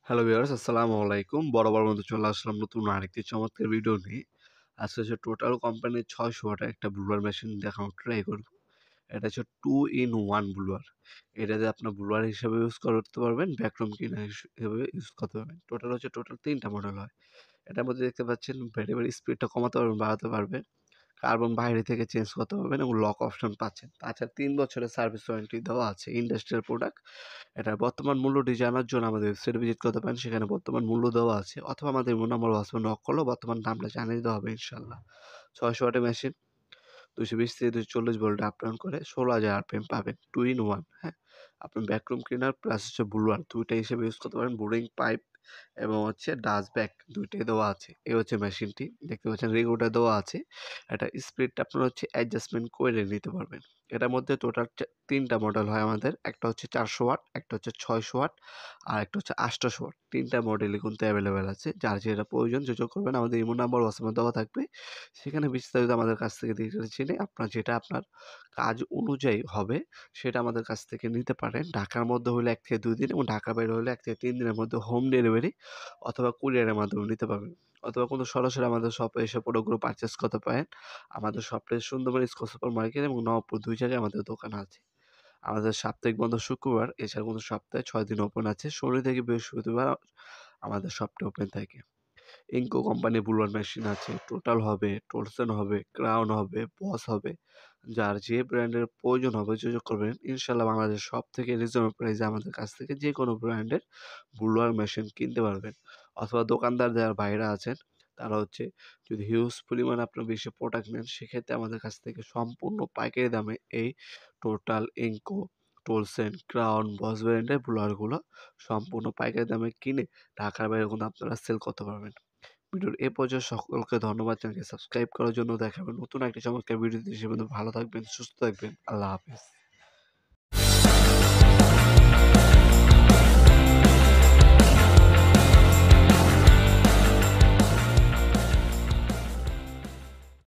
Hello viewers, আসসালামু আলাইকুম। বরাবর মতো চলে আসলাম নতুন আরেকটি চমৎকার ভিডিও নিয়ে। আজকে হচ্ছে টোটাল কোম্পানির ৬০০ ওয়াটের একটা ব্লুয়ার মেশিন দেখানোর ট্রাই করব। এটা হচ্ছে 2 in 1 ব্লুয়ার। এটাতে আপনার ব্লুয়ার হিসেবে ইউজ করতে পারবেন, ভ্যাকুয়াম ক্লিনার হিসেবে ইউজ করতে পারবেন। টোটাল ৩ টা মডেল হয়। এটার মধ্যে দেখতে পাচ্ছেন ভেরিয়েবল স্পিডটা কমাতে পারবেন, বাড়াতে পারবেন। কার্বন বাইরে থেকে চেঞ্জ করতে পারবেন এবং লক অপশন পাচ্ছেন। তাছাড়া ৩ বছরের সার্ভিস ওয়ারেন্টি দেওয়া আছে। Industrial product. এটার বর্তমান মূল্যটি জানার জন্য আমাদের ওয়েবসাইটে ভিজিট করতে পারেন। সেখানে বর্তমান মূল্য দেওয়া আছে, অথবা আমাদের ইমো নাম্বার হোয়াটসঅ্যাপে নক করলেও বর্তমান দামটা জানিয়ে দেওয়া হবে ইনশাআল্লাহ। ৬০০ ওয়াটের মেশিন ২২০ থেকে ২৪০ ভোল্টে আপ ডাউন করে ১৬,০০০ আরপিএম পাবেন। 2 in 1, হ্যাঁ? আপনি ভ্যাকুয়াম ক্লিনার প্লাস হচ্ছে ব্লোয়ার ২ টা হিসেবে ইউজ করতে পারেন। বোরিং পাইপ এবং হচ্ছে ডাস্ট ব্যাগ ২ টাই দেওয়া আছে। এই হচ্ছে মেশিনটি। দেখতে পাচ্ছেন রেগুলেটর দেওয়া আছে। এটা স্পিডটা আপনারা হচ্ছে অ্যাডজাস্টমেন্ট করে নিতে পারবেন। এটার মধ্যে টোটাল ৩ টা মডেল হয় আমাদের। একটা হচ্ছে ৪০০ ওয়াট, একটা হচ্ছে ৬০০ ওয়াট, আর একটা হচ্ছে ৮০০ ওয়াট। ৩ টা মডেলই কিন্তু অ্যাভেলেবেল আছে। যার যেটা প্রয়োজন যোগাযোগ করবেন। আমাদের ইমো নাম্বার হোয়াটসঅ্যাপে দেওয়া থাকবে। সেখানে বিস্তারিত আমাদের কাছ থেকে ডিটেইলস জেনে যেটা আপনার কাজ অনুযায়ী হবে সেটা আমাদের কাছ থেকে নিতে পারেন। ঢাকার মধ্যে হলে ১ থেকে ২ দিন এবং ঢাকার বাইরে হলে ১ থেকে ৩ দিনের মধ্যে হোম ডেলিভারি অথবা কুরিয়ারের মাধ্যমে নিতে পারবেন। অথবা কিন্তু সরাসরি আমাদের শপে এসে প্রোডাক্টগুলো পারচেজ করতে পারেন। আমাদের শপটা সুন্দরবন স্কয়ার সুপার মার্কেট এবং নওয়াবপুর ২ জায়গায় আমাদের দোকান আছে। আমাদের সাপ্তাহিক বন্ধ শুক্রবার, এছাড়া কিন্তু সপ্তাহে ৬ দিন ওপেন আছে। শনি থেকে বৃহস্পতিবার আমাদের শপটা ওপেন থাকে। ইনকো কোম্পানির ব্লোয়ার মেশিন আছে। টোটাল হবে, টলসন হবে, ক্রাউন হবে, বস হবে। যার যে ব্র্যান্ডের প্রয়োজন হবে যোগাযোগ করবেন। ইনশাআল্লাহ বাংলাদেশের সবথেকে রিজনেবল প্রাইসে আমাদের কাছ থেকে যেকোনো ব্র্যান্ডের ব্লোয়ার মেশিন কিনতে পারবেন। অথবা দোকানদার যারা ভাইরা আছেন তারা হচ্ছে যদি হিউজ পরিমাণে আপনার বেশি প্রোডাক্ট নেন, সেক্ষেত্রে আমাদের কাছ থেকে সম্পূর্ণ পাইকারি দামে এই টোটাল, ইনকো, টোলসেন, ক্রাউন, বস ব্র্যান্ডের ব্লোয়ারগুলো সম্পূর্ণ পাইকারি দামে কিনে ঢাকার বাইরে কিন্তু আপনারা সেল করতে পারবেন। ভিডিওর এ পর্যায়ে সকলকে ধন্যবাদ। চ্যানেলকে সাবস্ক্রাইব করার জন্য। দেখা হবে নতুন একটি চমৎকার ভিডিওতে। সে পর্যন্ত ভালো থাকবেন, সুস্থ থাকবেন। আল্লাহ হাফেজ।